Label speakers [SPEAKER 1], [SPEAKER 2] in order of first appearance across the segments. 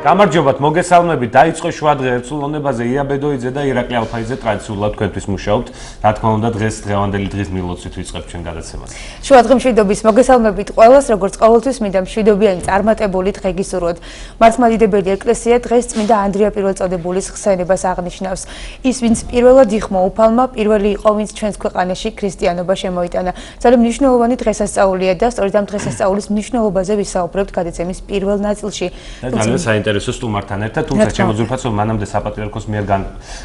[SPEAKER 1] გამარჯობათ, მოგესალმებით. დაიწყო შვადღე ერთსულოვნებაზე იაბედოიძე და ირაკლი ალფაიძე ტრადიციულად თქვენთვის მუშაობთ. რა თქმა უნდა, დღევანდელი დღის მილოცით ვიწყებთ ჩვენ გადაცემას.
[SPEAKER 2] შვადღე მშვიდობის მოგესალმებით ყველას, როგორც ყოველთვის მინდა მშვიდობიანი წარმატებული დღე გისურვოთ. მართლმადიდებელი ეკლესია დღეს წმინდა ანდრია პირველწოდებულის ხსენებას აღნიშნავს. ის, ვინც პირველად იხმო უფალმა, პირველი იყო, ვინც ჩვენს ქვეყანაში ქრისტიანობა შემოიტანა. ძალიან მნიშვნელოვანი დღესასწაულია და სწორედ ამ დღესასწაულის მნიშვნელობაზე ვისაუბრებთ გადაცემის პირველ ნაწილში.
[SPEAKER 1] საინტერესო სტუმართან ერთად, თუმცა შემოძვრფაც რომ მანამდე საპატრიარქოს მიერ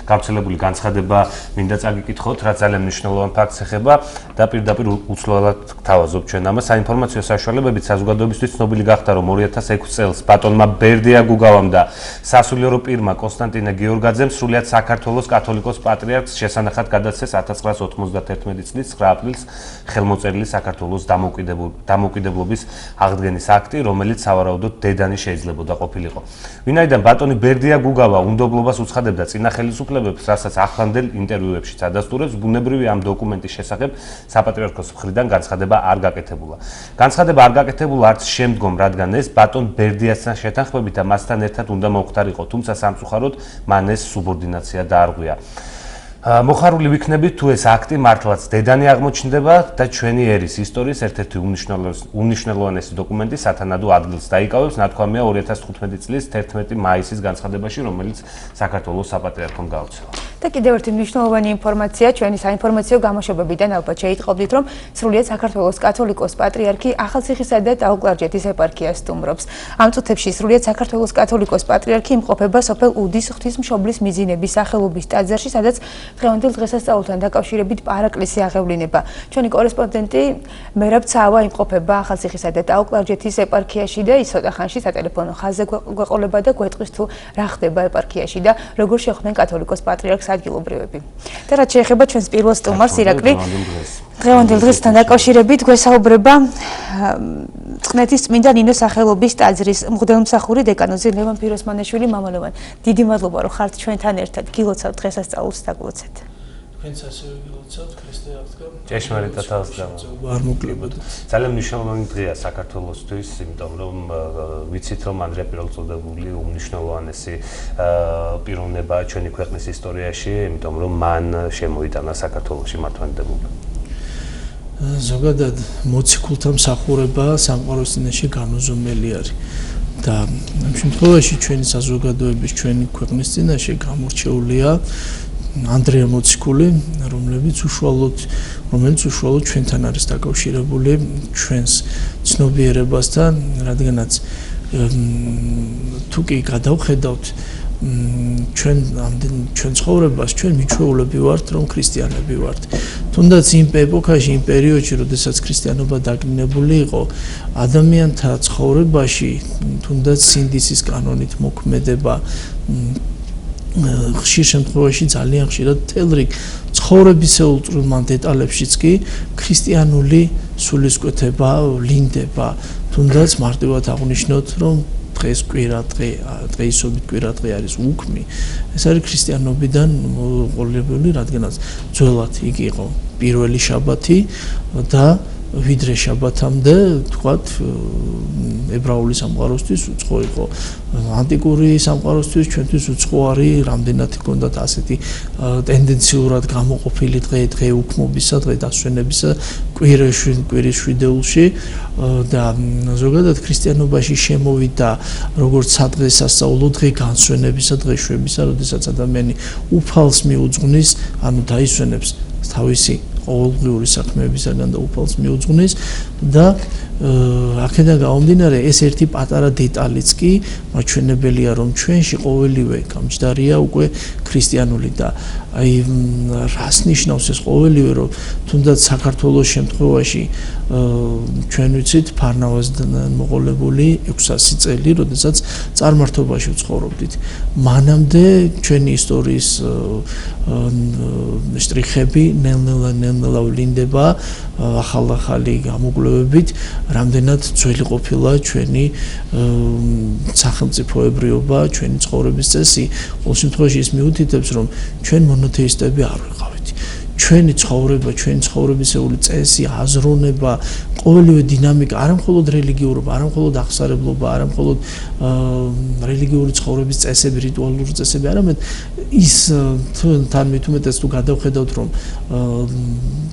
[SPEAKER 1] გავრცელებული განცხადება მინდა წაგიკითხოთ, რაც ძალიან მნიშვნელოვან ფაქტს ეხება და პირდაპირ უცვლელად გთავაზობ ჩვენ ამას. საინფორმაციო საშუალებებით საზოგადოებისთვის ცნობილი გახდა, რომ 2006 წელს ბატონმა ბერდია გუგავამ და სასულიერო პირმა კონსტანტინე გიორგაძემ სრულიად საქართველოს კათოლიკოს პატრიარქს შესანახად გადაცეს 1991 წლის 9 აპრილს ხელმოწერილი საქართველოს დამოუკიდებლობის აღდგენის აქტი, რომელიც სავარაუდოდ დედანი შეიძლებოდა ყოფილიყო. ვინაიდან ბატონი ბერდია გუგავა უნდობლობას უცხადებდა წინა ხელისუფლებებს, რასაც ახლანდელ ინტერვიუებშიც ადასტურებს, ბუნებრივია ამ დოკუმენტის შესახებ საპატრიარქოს მხრიდან განცხადება არ გაკეთებულა. განცხადება არ გაკეთებულა არც შემდგომ, რადგან ეს ბატონ ბერდიასთან შეთანხმებით და მასთან ერთად უნდა მოხდარიყო, თუმცა სამწუხაროდ მან ეს სუბორდინაცია დაარღვია. მოხარული ვიქნებით თუ ეს აქტი მართლაც დედანი აღმოჩნდება და ჩვენი ერის ისტორიის ერთ-ერთი უმნიშვნელოვანესი დოკუმენტი სათანადო ადგილს დაიკავებს, ნათქვამია 2015 წლის 11 მაისის განცხადებაში, რომელიც საქართველოს საპატრიარქომ გავრცელა.
[SPEAKER 2] და კიდევ ერთი მნიშვნელოვანი ინფორმაცია ჩვენი საინფორმაციო გამოშვებებიდან ალბათ შეიტყობდით, რომ სრულიად საქართველოს კათოლიკოს პატრიარქი ახალციხისა და ტაო-კლარჯეთის ეპარქიას სტუმრობს. ამ წუთებში სრულიად საქართველოს კათოლიკოს პატრიარქი იმყოფება სოფელ უდის ღვთისმშობლის მიძინების სახელობის ტაძარში, სადაც დღევანდელ დღესასწაულთან დაკავშირებით პარაკლისი აღევლინება. ჩვენი კორესპონდენტი მერაბ ცავა იმყოფება ახალციხისა და ტაო-კლარჯეთის ეპარქიაში და ის ცოტა ხანში სატელეფონო ხაზზე გვეყოლება და გვეტყვის თუ რა ხდება ეპარქიაში და როგორ შეხვდნენ კათოლიკოს პატრიარქს ადგილობრივები. და რაც შეეხება ჩვენს პირველ სტუმარს ირაკლი, დღევანდელ დღესთან დაკავშირებით გვესაუბრება წყნეთის წმინდა ნინოს სახელობის ტაძრის მღვდელმსახური დეკანოზი ლევან ფიროსმანაშვილი. მამა ლევან, დიდი მადლობა რომ ხართ ჩვენთან ერთად. გილოცავთ დღესასწაულს დაგვოცეთ.
[SPEAKER 3] თქვენც ასევე გილოცავთ ქრისტე აღდგა.
[SPEAKER 1] ჭეშმარიტად აღდგა.
[SPEAKER 3] არ მოკლებოდ.
[SPEAKER 1] ძალიან მნიშვნელოვანი დღეა საქართველოსთვის, იმიტომ რომ ვიცით რომ ანდრია პირველწოდებული უმნიშვნელოვანესი პიროვნება ჩვენი ქვეყნის ისტორიაში, იმიტომ რომ მან შემოიტანა საქართველოში მართლმადიდებლობა.
[SPEAKER 3] ზოგადად მოციქულთა მსახურება სამყაროს წინაშე განუზომელი არის და ამ შემთხვევაში ჩვენი საზოგადოების, ჩვენი ქვეყნის წინაშე გამორჩეულია ანდრია მოციქული, რომელიც უშუალოდ ჩვენთან არის დაკავშირებული ჩვენს ცნობიერებასთან, რადგანაც თუ კი გადავხედავთ ჩვენ ცხოვრებას, ჩვენ მიჩვეულები ვართ, რომ ქრისტიანები ვართ. თუნდაც იმ ეპოქაში, იმ პერიოდში, როდესაც ქრისტიანობა დაკნინებული იყო, ადამიანთა ცხოვრებაში, თუნდაც სინდისის კანონით მოქმედება ხშირ შემთხვევაში ძალიან ხშირად მთელ რიგ ცხოვრებისეულ დეტალებშიც კი ქრისტიანული სულისკვეთება ვლინდება. თუნდაც მარტივად აღვნიშნოთ, რომ დღეს დღეისობით კვირა დღე არის უქმი. ეს არის ქრისტიანობიდან მოყოლებული, რადგანაც ძველად იგი იყო პირველი შაბათი და ვიდრე შაბათამდე, თქვათ, ებრაული სამყაროსთვის უცხო იყო. ანტიკური სამყაროსთვის ჩვენთვის უცხო არის, რამდენად ჰქონდათ ასეთი ტენდენციურად გამოყოფილი დღე უქმობისა, დღე დასვენებისა, კვირის შვიდეულში და ზოგადად ქრისტიანობაში შემოვიდა როგორც სადღესასწაულო დღე განსვენებისა, დღეშვებისა, როდესაც ადამიანი უფალს მიუძღვნის, ანუ დაისვენებს თავისი ყოველდღიური საქმეებისაგან და უფალს მიუძღვნის და აქედან გამომდინარე ეს ერთი პატარა დეტალიც კი მაჩვენებელია, რომ ჩვენში ყოველივე გამჯდარია უკვე ქრისტიანული და აი რას ნიშნავს ეს ყოველივე, რომ თუნდაც საქართველოს შემთხვევაში ჩვენ ვიცით ფარნავაზიდან მოყოლებული 600 წელი, როდესაც წარმართობაში ვცხოვრობდით. მანამდე ჩვენი ისტორიის შტრიხები ნელ-ნელა ვლინდება ახალ-ახალი გამოკვლევებით, რამდენად ძველი ყოფილა ჩვენი სახელმწიფოებრიობა, ჩვენი ცხოვრების წესი. ყოველ შემთხვევაში ის მიუთითებს, რომ ჩვენ მონოთეისტები არ ვიყავით. ჩვენი ცხოვრება, ჩვენი ცხოვრებისეული წესი, აზროვნება, ყოველივე დინამიკა, არა მხოლოდ რელიგიურობა, არა მხოლოდ აღსარებლობა, არა მხოლოდ რელიგიური ცხოვრების წესები, რიტუალური წესები, არამედ ის თან მithumetes თუ გადავხედავთ, რომ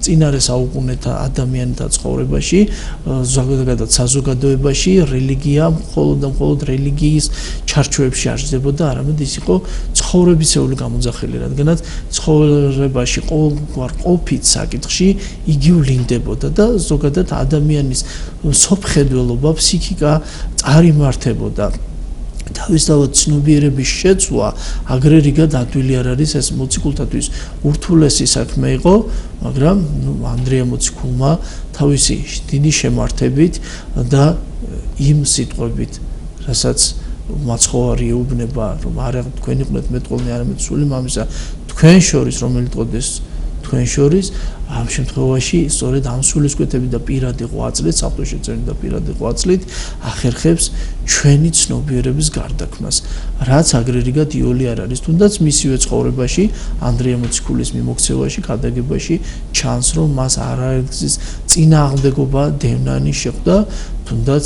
[SPEAKER 3] წინარე საუკუნეთა ადამიანთა ცხოვრებაში, ზოგადად საზოგადოებაში რელიგია მხოლოდ რელიგიის ჩარჩოებში არსებობდა, არამედ ის იყო ცხოვრებისეული გამოძახილი, რადგანაც ცხოვრებაში ყოველგვარ ყოფით საკითხში იგი ვლინდებოდა და ზოგადად ადამიანის სოფხედველობა, ფსიქიკა წარიმართებოდა. თავისთავად ცნობიერების შეცვლა აგრერიგად ადვილი არ არის, ეს მოციქულთათვის ურთულესი საქმე იყო, მაგრამ ანდრია მოციქულმა თავისი დიდი შემართებით და იმ სიტყვებით, რასაც მაცხოვარი ეუბნება, რომ არა თქვენ იყვნენ მეტყოლნი, არამედ სული მამისა თქვენ შორის, რომელიც ტყოდეს თქვენ შორის, ამ შემთხვევაში სწორედ ამ სულისკვეთები და პირადი ღვაწლით, საფრთხეშეწერი და პირადი ღვაწლით ახერხებს ჩვენი ცნობიერების გარდაქმნას, რაც აგრერიგად იოლი არ არის, თუნდაც მისივე ცხოვრებაში, ანდრია მოციქულის მიმოქცევაში, გადაგებაში ჩანს, რომ მას არაერთგზის წინააღმდეგობა დევნანი შეხვდა, თუნდაც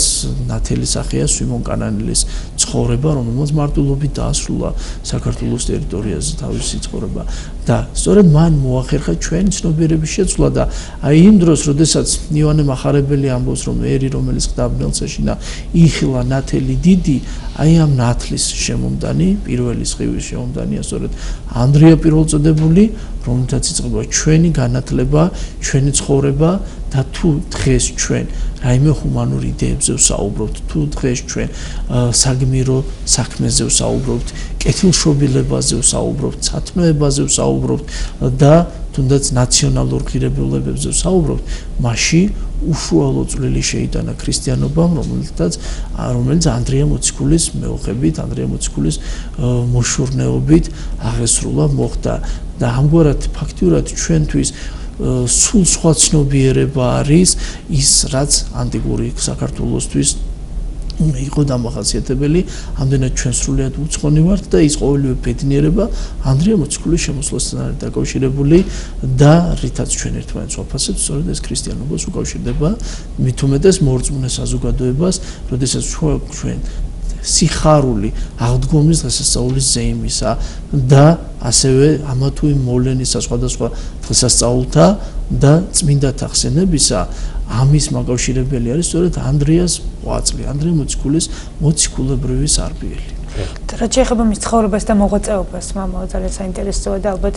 [SPEAKER 3] ნათელი სახეა სვიმონ კანანელის ცხოვრება, რომელმაც მარტვილობით დაასრულა საქართველოს ტერიტორიაზე თავისი ცხოვრება და სწორედ მან მოახერხა ჩვენი ცნობიერების შეცვლა და აი იმ დროს, როდესაც იოანე მახარებელი ამბობს, რომ ერი, რომელიც ხდაბნელს ეშინა, იხილა ნათელი დიდი, აი ამ ნათლის შემომდანი, პირველი სხივის შემომდანია სწორედ ანდრია პირველწოდებული, რომელთაც იწყება ჩვენი განათლება, ჩვენი ცხოვრება და თუ დღეს ჩვენ რაიმე ჰუმანური იდეებზე ვსაუბრობთ, თუ დღეს ჩვენ საგმირო საქმეზე ვსაუბრობთ, კეთილშობილებაზე ვსაუბრობთ, სათნოებაზე ვსაუბრობთ და თუნდაც ნაციონალურ ღირებულებებზე ვსაუბრობთ, მაშინ უშუალო წვლილი შეიტანა ქრისტიანობამ, რომელიც ანდრია მოციქულის მეუღებით, ანდრია მოციქულის მოშურნეობით აღესრულა, მოხდა და ამგვარად ფაქტიურად ჩვენთვის სულ სხვა ცნობიერება არის ის, რაც ანტიკური საქართველოსთვის იყო დამახასიათებელი, ამდენად ჩვენ სრულიად უცხონი ვართ და ის ყოველივე ბედნიერება ანდრია მოციქულის შემოსვლასთან არის დაკავშირებული და რითაც ჩვენ ერთმანეთს ვაფასებთ, სწორედ ეს ქრისტიანობას უკავშირდება, მით უმეტეს მორწმუნე საზოგადოებას, როდესაც ჩვენ სიხარული აღდგომის დღესასწაულის ზეიმისა და ასევე ამა თუ იმ მოვლენისა სხვადასხვა დღესასწაულთა და წმინდათა ხსენებისა ამის მაკავშირებელი არის სწორედ ანდრიას ღვაწლი, ანდრია მოციქულის მოციქულებრივი სარბიელი.
[SPEAKER 2] რაც შეეხება მის ცხოვრებას და მოღვაწეობას, მამაო, ძალიან საინტერესოა და ალბათ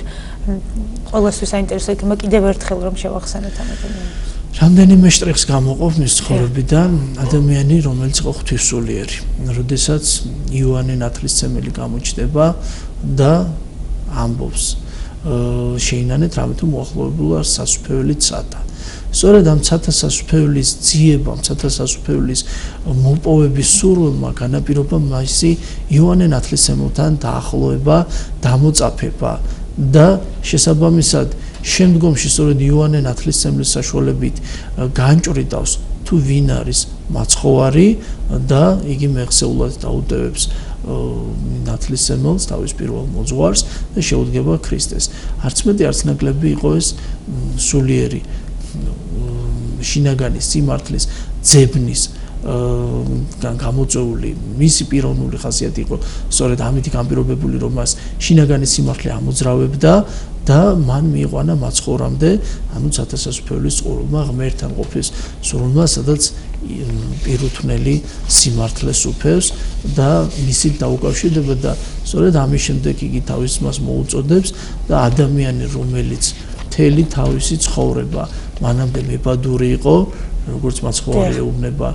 [SPEAKER 2] ყველასთვის საინტერესო იქნება კიდევ ერთხელ რომ შევახსენოთ ამ ადამიანებს.
[SPEAKER 3] რამდენიმე შტრიხს გამოყოფ მის ცხოვრებიდან ადამიანი, რომელიც იყო ღვთისმსულიერი, როდესაც იოანე ნათლისმცემელი გამოჩნდება და ამბობს, შეინანეთ რამე თუ მოახლოებულა სასუფეველი ცათა. სწორედ ამ ცათა სასუფეველის ძიებამ, ცათა სასუფეველის მოპოვების სურვილმა განაპირობა მასი იოანე ნათლისმცემელთან დაახლოება, დამოწაფება და შესაბამისად შემდგომში სწორედ იოანე ნათლისმცემლის საშუალებით განჭვრიტავს თუ ვინ არის მაცხოვარი და იგი მეხსეულად დაუტევებს ნათლისმცემელს, თავის პირველ მოძღვარს და შეუდგება ქრისტეს. არც მეტი არც ნაკლები იყო ეს სულიერი შინაგანი სიმართლის ძებნის გამოწვეული მისი პიროვნული ხასიათი იყო სწორედ ამით განპირობებული, რომ მას შინაგანი სიმართლე ამოძრავებდა და მან მიიყვანა მაცხოვრამდე, ანუ ცათა სასუფეველის წყურვილმა, ღმერთთან ყოფის სურვილმა, სადაც პირუთვნელი სიმართლეს უფევს და მისით დაუკავშირდება და სწორედ ამის შემდეგ იგი თავის მას მოუწოდებს და ადამიანი, რომელიც მთელი თავისი ცხოვრება მანამდე მებადური იყო, როგორც მაცხოვარი ეუბნება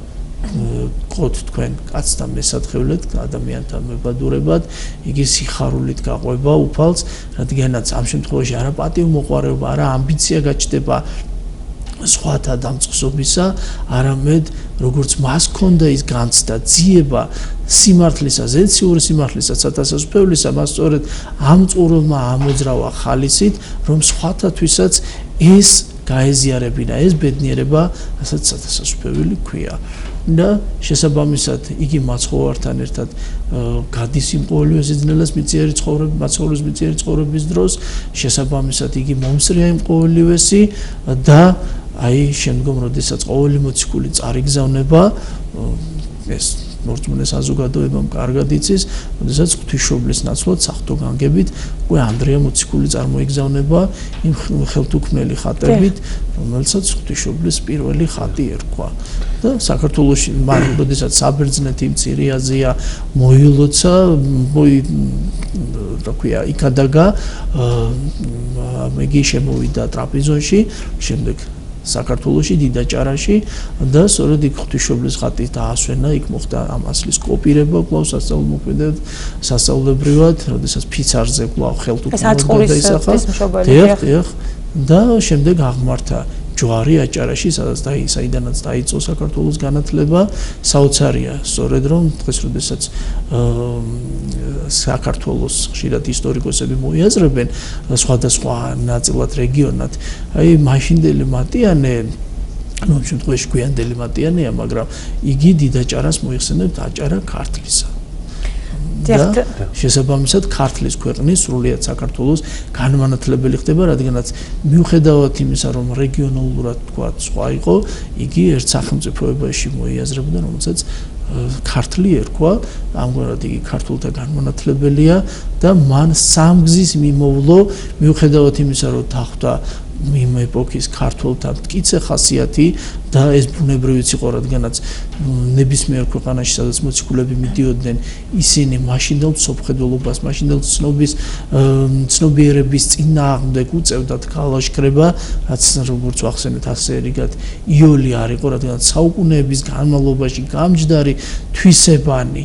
[SPEAKER 3] ყოთ თქვენ კაცთან მესათხევლად, ადამიანთან მებადურებად, იგი სიხარულით გაყვება უფალს, რადგანაც ამ შემთხვევაში არა პატივმოყვარეობა, არა ამბიცია გაჩნდება სხვათა დამწყსობისა, არამედ როგორც მას ჰქონდა ის განცდა, ძიება სიმართლისა, ზეციური სიმართლისა, ცათა სასუფეველისა, მას სწორედ ამ წყურვილმა ამოძრავა ხალისით, რომ სხვათათვისაც ეს გაეზიარებინა ეს ბედნიერება, ასაც სათასასწრებელი ქვია. და შესაბამისად იგი მაცხოვართან ერთად გადის იმ ყოველივე სიძნელეს მიწიერი ცხოვრების, მაცხოვრის მიწიერი ცხოვრების დროს, შესაბამისად იგი მომსწრია იმ ყოველივესი და აი შემდგომ როდესაც ყოველი მოციქული წარიგზავნება ეს მორწმუნე საზოგადოებამ კარგად იცის, როდესაც ღვთისმშობლის ნაცვლად საღვთო განგებით უკვე ანდრია მოციქული წარმოიგზავნება იმ ხელთუქმნელი ხატებით, რომელსაც ღვთისმშობლის პირველი ხატი ერქვა. და საქართველოში მან როდესაც საბერძნეთი მცირე აზია მოილოცა, რა ქვია, იქადაგა იგი შემოვიდა ტრაპიზონში, შემდეგ საქართველოში დიდაჭარაში და სწორედ იქ ღვთისმშობლის ხატი დაასვენა, იქ მოხდა ამ ასლის კოპირება კვლავ სასწავლებრივად, როდესაც ფიცარზე კვლავ ხელთუქმნელი დაისახა. და შემდეგ აღმართა ჯვარი აჭარაში, საიდანაც დაიწყო საქართველოს განათლება, საოცარია, სწორედ რომ დღეს როდესაც საქართველოს ხშირად ისტორიკოსები მოიაზრებენ სხვადასხვა ნაწილად რეგიონად, აი მაშინდელი მატიანე, ну, ამ შემთხვევაში გვიანდელი მატიანეა, მაგრამ იგი დიდაჭარას მოიხსენებთ აჭარა ქართლისა. და შესაბამისად ქართლის ქვეყნის სრულიად საქართველოს განმანათლებელი ხდება, რადგანაც მიუხედავად იმისა, რომ რეგიონალურად თქვა სხვა იყო, იგი ერთ სახელმწიფოებაში მოიაზრებოდა, რომელსაც ქართლი ერქვა, ამგვარად იგი ქართულთა განმანათლებელია და მან სამგზის მიმოვლო, მიუხედავად იმისა, რომ დახვდა იმ ეპოქის ქართულთა მტკიცე ხასიათი და ეს ბუნებრივიც იყო, რადგანაც ნებისმიერ ქვეყანაში, სადაც მოციქულები მიდიოდნენ, ისინი მაშინდელ სოფხედველობას, მაშინდელ ცნობიერების წინააღმდეგ უწევდათ გალაშქრება, რაც როგორც ვახსენეთ, ასე რიგად იოლი არ იყო, რადგანაც საუკუნეების განმავლობაში გამჯდარი თვისებანი,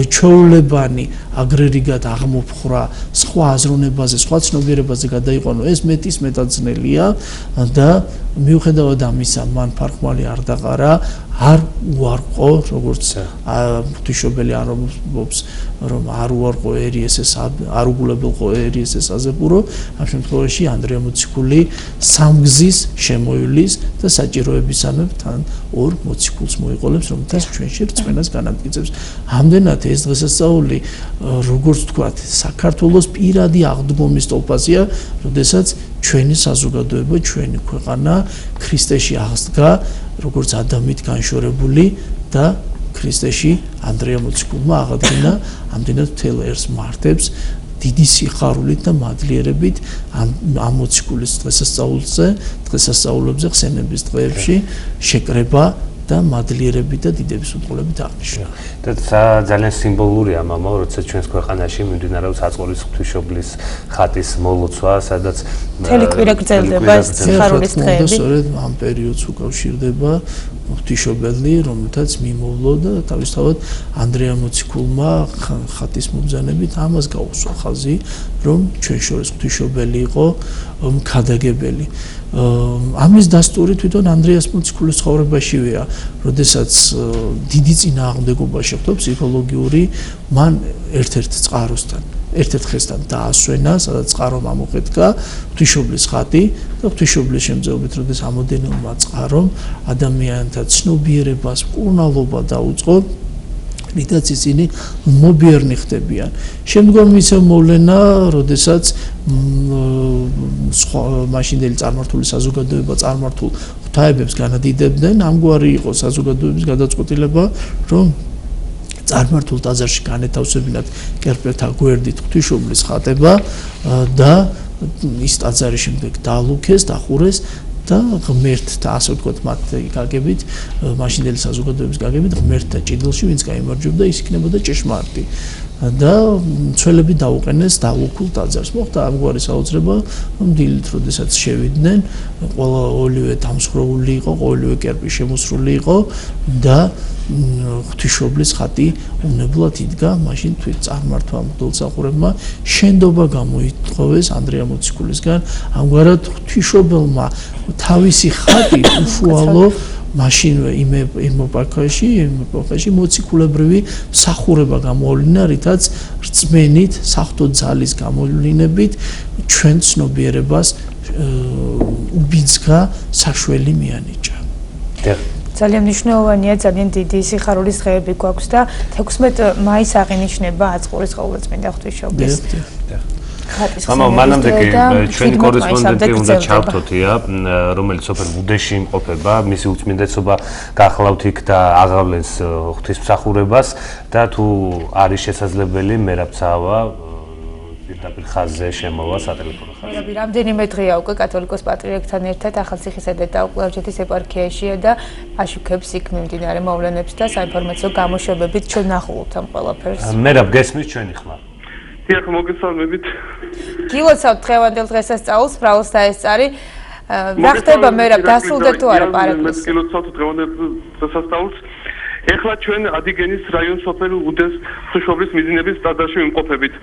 [SPEAKER 3] ჩვეულებანი აგრერიგად აღმოფხრა, სხვა აზროვნებაზე, სხვა ცნობიერებაზე გადაიყვანო, ეს მეტის მეტად ძნელია და მიუხედავად ამისა, მან ფარხმალი არ დაყარა, არ უარყო, როგორც ღვთისმშობელი ამბობს, რომ არ უარყო ერიესეს, არ უგულებელყო ერიესეს აზეპურო, ამ შემთხვევაში ანდრია მოციქული სამგზის შემოივლის და საჭიროებისამებრ თან ორ მოციქულს მოიყოლებს, რომელთაც ჩვენში რწმენას განამტკიცებს. ამდენად ეს დღესასწაული, როგორც ვთქვათ, საქართველოს პირადი აღდგომის ტოლფაზია, როდესაც ჩვენი საზოგადოება, ჩვენი ქვეყანა ქრისტეში აღსდგა, როგორც ადამიანით განშორებული და ქრისტეში ანდრია მოციქულმა აღადგინა ამდენად მთელ ერს მართებს დიდი სიხარულით და მადლიერებით ამ მოციქულის დღესასწაულებზე ხსენების დღეებში შეკრება და მადლიერებით და დიდების უტყულებით აღნიშნა.
[SPEAKER 1] და ძალიან სიმბოლურია მამა, როდესაც ჩვენს ქვეყანაში მიმდინარეობს აწყურის ღვთისმშობლის ხატის მოლოცვა, სადაც
[SPEAKER 2] მთელი კვირა გრძელდება ეს სიხარულის დღეები.
[SPEAKER 3] სწორედ ამ პერიოდს უკავშირდება ღვთისმშობელი, რომელთაც მიმოვლო და თავისთავად ანდრია მოციქულმა ხატის მობრძანებით ამას გაუსვა ხაზი, რომ ჩვენ შორის ღვთისმშობელი იყო მქადაგებელი. ამის დასტური თვითონ ანდრიას მოციქულის ცხოვრებაშივეა, როდესაც დიდი წინააღმდეგობა შეხვდა ფსიქოლოგიური, მან ერთ-ერთ წყაროსთან, ერთ-ერთ ხესთან დაასვენა, სადაც წყარომ ამოხეთკა ღვთისმშობლის ხატი და ღვთისმშობლის შემწეობით, როდესაც ამოდენელმა წყარომ ადამიანთა ცნობიერებას, მკურნალობა დაუწყო, რითაც ისინი მობიერნი ხდებიან. შემდგომ ისევ მოვლენა, როდესაც მაშინდელი წარმართული საზოგადოება წარმართულ ღვთაებებს განადიდებდნენ, ამგვარი იყო საზოგადოების გადაწყვეტილება, რომ წარმართულ ტაძარში განეთავსებინათ კერპელთა გვერდით ღვთისმშობლის ხატება და ის ტაძარი შემდეგ დაალუქეს, დახურეს და ღმერთთა, ასე ვთქვათ, მათ გაგებით, მაშინდელი საზოგადოების გაგებით, ღმერთთა ჭიდილში, ვინც გაიმარჯვებდა, ის იქნებოდა ჭეშმარიტი. და მცველები დაუყენეს დალუქულ ტაძარს. მოხდა ამგვარი საოცრება, დილით, როდესაც შევიდნენ, ყველა ოლივე დამსხვრეული იყო, ყოველივე კერპი შემოსრული იყო და ღვთისმშობლის ხატი უნებლად იდგა, მაშინ თვით წარმართვა მღვდელმსახურებმა შენდობა გამოითხოვეს ანდრია მოციქულისგან, ამგვარად ღვთისმშობელმა თავისი ხატი უშუალო მაშინვე იმ ეპოქაში მოციქულებრივი მსახურება გამოავლინა, რითაც რწმენით, საღვთო ძალის გამოვლინებით ჩვენ ცნობიერებას უბიძგა საშველი მიანიჭა.
[SPEAKER 2] ძალიან მნიშვნელოვანია, ძალიან დიდი სიხარულის დღეები გვაქვს და 16 მაისს აღინიშნება აწყურის ყოვლადწმინდა ღვთისმშობლის.
[SPEAKER 1] მამა, მანამდე კი ჩვენი კორესპონდენტი უნდა ჩავთოთია, რომელიც სოფელ ბუდეში იმყოფება, მისი უწმინდესობა გახლავთ იქ და აღავლენს ღვთისმსახურებას და თუ არის შესაძლებელი მერაბცავა პირდაპირ ხაზზე შემოვა სატელეფონო ხაზზე.
[SPEAKER 2] რამდენიმე დღეა უკვე კათოლიკოს პატრიარქთან ერთად ახალციხისა და დაუკლარჯეთის ეპარქიაშია და აშუქებს იქ მიმდინარე მოვლენებს და საინფორმაციო გამოშვებებით ჩვენ ნახულობთ ამ ყველაფერს.
[SPEAKER 1] მერაბ გესმის ჩვენი ხმა.
[SPEAKER 4] დიახ, მოგესალმებით.
[SPEAKER 2] გილოცავთ დღევანდელ დღესასწაულს, ბრალოს დაესწარი. რა ხდება მერაბ, დასრულდა თუ არა პარაკლისი?
[SPEAKER 4] გილოცავთ დღევანდელ დღესასწაულს. ეხლა ჩვენ ადიგენის რაიონის სოფელ უდეს ღვთისმშობლის მიძინების სტადიაში ვიმყოფებით.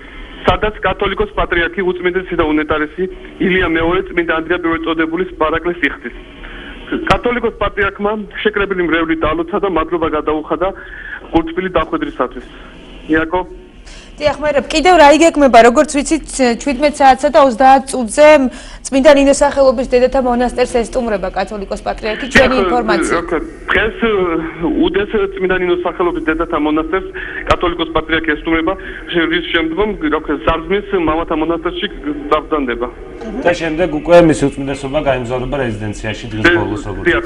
[SPEAKER 4] სადაც კათოლიკოს პატრიარქი უწმინდესი და უნეტარესი ილია მეორე წმინდა ანდრია პირველწოდებულის პარაკლეს იხდის. კათოლიკოს პატრიარქმა შეკრებილი მრევლი დალოცა და მადლობა გადაუხადა გულწრფელი დახვედრისათვის. იაკო
[SPEAKER 2] დიახ, მერაბ, კიდევ რა იგეგმება, როგორც ვიცით, 17 საათსა და 30 წუთზე წმინდა ნინოს სახელობის დედათა მონასტერს ესტუმრება კათოლიკოს პატრიარქი. ჩვენი ინფორმაცია.
[SPEAKER 4] დღეს უდეს წმინდა ნინოს სახელობის დედათა მონასტერს კათოლიკოს პატრიარქი ესტუმრება, რის შემდგომ ზარზმის მამათა მონასტერში დაბრძანდება.
[SPEAKER 1] და შემდეგ უკვე მისი უწმინდესობა გაემგზავრება რეზიდენციაში დღის ბოლოს როგორც.
[SPEAKER 4] დიახ.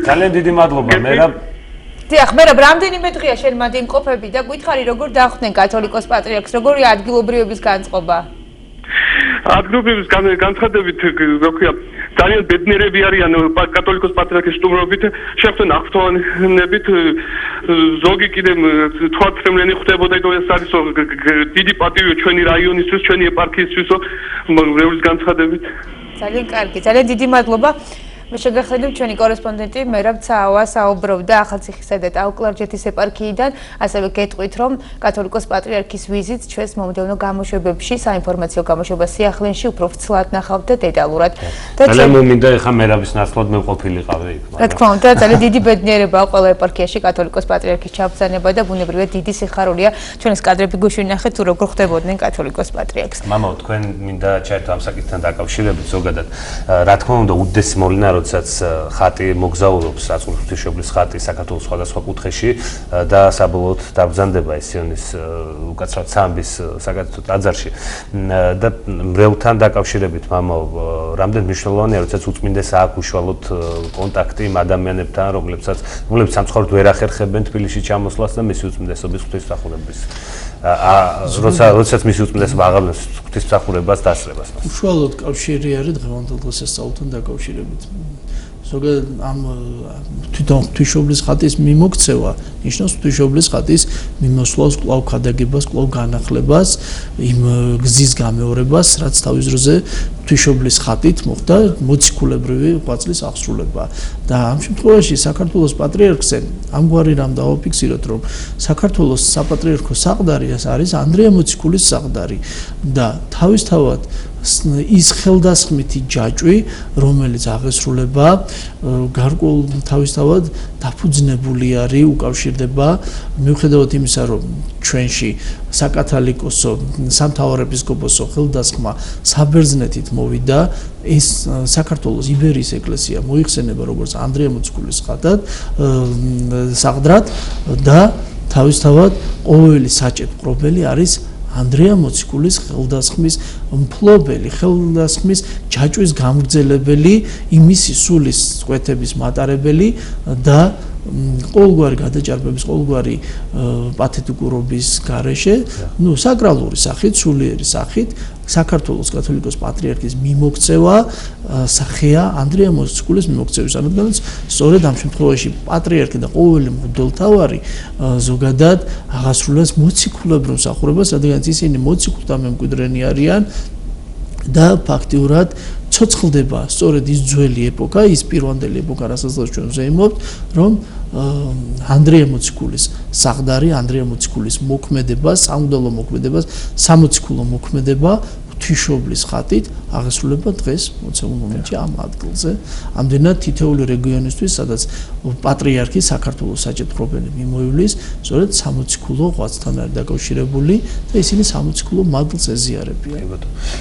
[SPEAKER 1] ძალიან დიდი მადლობა, მერაბ.
[SPEAKER 2] დიახ, მერაბ, რამდენიმე დღეა შენ მანდ იმყოფები და გითხარი როგორ დახვდნენ კათოლიკოს პატრიარქს, როგორია ადგილობრივების განწყობა?
[SPEAKER 4] ადგილობრივების განცხადებით, რა ქვია, ძალიან ბედნიერები არიან კათოლიკოს პატრიარქის სტუმრობით, შეხვდნენ აღფრთოვანებით, ზოგი კიდე თვალწრემლიანი ხვდებოდა, იმიტომ ეს არის დიდი პატივია ჩვენი რაიონისთვის, ჩვენი ეპარქიისთვისო, მრევლის განცხადებით.
[SPEAKER 2] ძალიან კარგი, ძალიან დიდი მადლობა. მე შეგახსენებ ჩვენი კორესპონდენტი მერაბ ცაავა საუბრობდა ახალციხისა და დაუკლარჯეთის ეპარქიიდან, ასევე გეტყვით, რომ კათოლიკოს პატრიარქის ვიზიტს ჩვენს მომდევნო გამოშვებებში, საინფორმაციო გამოშვება სიახლენში უფრო ვრცლად ნახავთ და დეტალურად.
[SPEAKER 1] ძალიან მომინდა ეხა მერაბის ნაცვლად მე ყოფილიყავი იქ.
[SPEAKER 2] რა თქმა უნდა, ძალიან დიდი ბედნიერებაა ყველა ეპარქიაში კათოლიკოს პატრიარქის ჩაბრძანება და ბუნებრივად დიდი სიხარულია ჩვენს კადრები გვიშვინახეთ თუ როგორ ხვდებოდნენ კათოლიკოს პატრიარქს.
[SPEAKER 1] მამაო, თქვენ მინდა ჩაერთო ამ საკითხთან დაკავშირებით ზოგადად. რა თქმა უნდა, უდესი მოვლინა როდესაც ხატი მოგზაურობს, აწყურის ღვთისმშობლის ხატი საქართველოს სხვადასხვა კუთხეში და საბოლოოდ დაბრძანდება სიონის უკაცრავად სამბის საკათედრო ტაძარში და მრევლთან დაკავშირებით, მამაო, რამდენ მნიშვნელოვანია, როდესაც უწმინდეს აქვს უშუალოდ კონტაქტი იმ ადამიანებთან, რომლებსაც სამწუხაროდ ვერ ახერხებენ თბილისში ჩამოსვლას და მისი უწმინდესობის ღვთისმსახურების როდესაც მისი უწმინდესობა აღავლენს ღვთისმსახურებას დასწრებას.
[SPEAKER 3] უშუალოდ კავშირი არის დღევანდელ დღესასწაულთან დაკავშირებით. ზოგადად ამ თვითონ ღვთისმშობლის ხატის მიმოქცევა ნიშნავს ღვთისმშობლის ხატის მიმოსვლას, კვლავ ქადაგებას, კვლავ განახლებას, იმ გზის გამეორებას, რაც თავის დროზე ღვთისმშობლის ხატით მოხდა მოციქულებრივი ღვაწლის აღსრულება. და ამ შემთხვევაში საქართველოს პატრიარქზე ამგვარი რამ დავაფიქსიროთ, რომ საქართველოს საპატრიარქო საყდარი არის ანდრია მოციქულის საყდარი და თავისთავად ის ხელდასხმითი ჯაჭვი, რომელიც აღესრულება, გარკვეულ თავისთავად დაფუძნებული არის, უკავშირდება, მიუხედავად იმისა, რომ ჩვენში საკათალიკოსო, სამთავარეპისკოპოსო ხელდასხმა საბერძნეთით მოვიდა, ეს საქართველოს იბერიის ეკლესია მოიხსენება როგორც ანდრია მოციქულის საყდრად და თავისთავად ყოველი საჭეთ პრობელი არის ანდრია მოციქულის ხელდასხმის მფლობელი, ხელდასხმის ჯაჭვის გამგრძელებელი, იმისი სულის წვეთების მატარებელი და ყოველგვარი გადაჭარბების, ყოველგვარი პათეტიკურობის გარეშე, საკრალური სახით, სულიერი სახით, საქართველოს კათოლიკოს პატრიარქის მიმოქცევა სახეა ანდრია მოციქულის მიმოქცევის, რადგანაც სწორედ ამ შემთხვევაში პატრიარქი და ყოველი მღვდელმთავარი ზოგადად აღასრულებს მოციქულებრივ მსახურებას, რადგანაც ისინი მოციქულთა მემკვიდრენი არიან და ფაქტიურად ცოცხლდება სწორედ ის ძველი ეპოქა, ის პირვანდელი ეპოქა, რასაც ჩვენ ვზეიმობთ, რომ ანდრია მოციქულის საყდარი, ანდრია მოციქულის მოქმედება, სამღვდელო მოქმედება, სამოციქულო მოქმედება ღვთისმშობლის ხატით აღესრულება დღეს მოცემულ მომენტში ამ ადგილზე. ამდენად თითოეული რეგიონისთვის, სადაც პატრიარქი საქართველოს საჭეტრობელი მიმოივლის, სწორედ 60 ქულო ღვაწთან არის დაკავშირებული და ისინი 60 ქულო მადლს ეზიარებიან.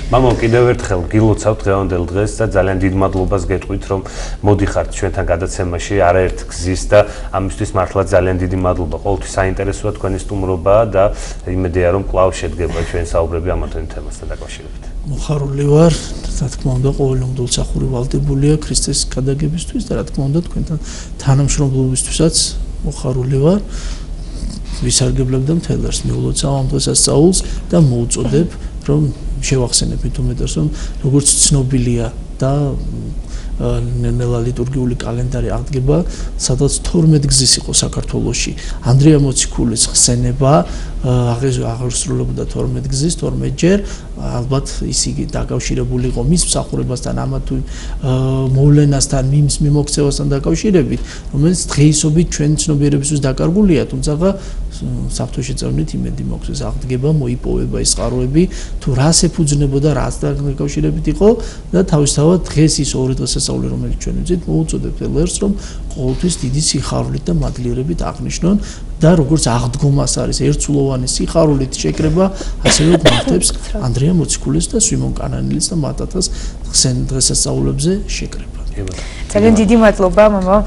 [SPEAKER 1] მამო, კიდევ ერთხელ გილოცავთ დღევანდელ დღეს და ძალიან დიდ მადლობას გეტყვით, რომ მოდიხართ ჩვენთან გადაცემაში არაერთ გზის და ამისთვის მართლა ძალიან დიდი მადლობა. ყოველთვის საინტერესოა თქვენი სტუმრობა და იმედია, რომ კვლავ შედგება ჩვენ საუბრები ამ თემასთან დაკავშირებით.
[SPEAKER 3] მოხარული ვარ, რა თქმა უნდა, ყოველი მდულსახური ვალდებულია ქრისტეს გადაგებისთვის და რა თქმა უნდა, თქვენთან თანამშრომლობისთვისაც მოხარული ვარ. ვისარგებლებ და მთელს მიულოცავ ამ დღესასწაულს და მოუწოდებ, რომ შევახსენებთ უმეტეს, რომ როგორც ცნობილია და ნელა ლიტურგიული კალენდარი აღდგება, სადაც 12 გზის იყო საქართველოში. ანდრია მოციქულის ხსენება აღესრულებოდა 12 გზის 12 ჯერ, ალბათ ისიგი დაკავშირებული იყო მის მსახურებასთან, ამა თუ მოვლენასთან, მის მიმოქცევასთან დაკავშირებით, რომელიც დღეისობით ჩვენ ცნობიერებისთვის დაკარგულია, თუმცა საფრთხეში წევნით იმედი მოქცეს აღდგება, მოიპოვება ის წყაროები, თუ რას ეფუძნებოდა, რას დაკავშირებით იყო და თავისთავად დღეს ის ორი დღესასწაული, რომელიც ჩვენ ვიძით, მოუწოდებთ ელერს, რომ ყოველთვის დიდი სიხარულით და მადლიერებით აღნიშნონ და როგორც აღდგომას არის ერთსულოვანი სიხარულით შეკრება, ასევე გვართებს ანდრია მოციქულის და სვიმონ კანანელის და მატათას დღესასწაულებზე შეკრება.
[SPEAKER 2] ძალიან დიდი მადლობა, მამო.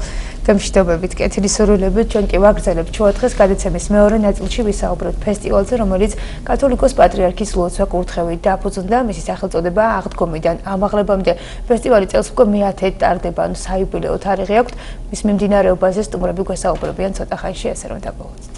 [SPEAKER 2] გამშვიდობებით, კეთილი სურვილებით, ჩვენ კი ვაგრძელებთ ჩვეუთხეს გადაცემის მეორე ნაწილში ვისაუბროთ ფესტივალზე, რომელიც კათოლიკოს პატრიარქის ლოცვა კურთხევით დააფუძნდა, მისი სახელწოდება აღდგომიდან ამაღლებამდე. ფესტივალი წელს უკვე მე-10 ტარდება, ანუ საიუბილეო თარიღი აქვს. მის მიმდინარეობაზე სტუმრები გვესაუბრებიან ცოტა ხანში, ესე რომ დაგმოვიცდეთ.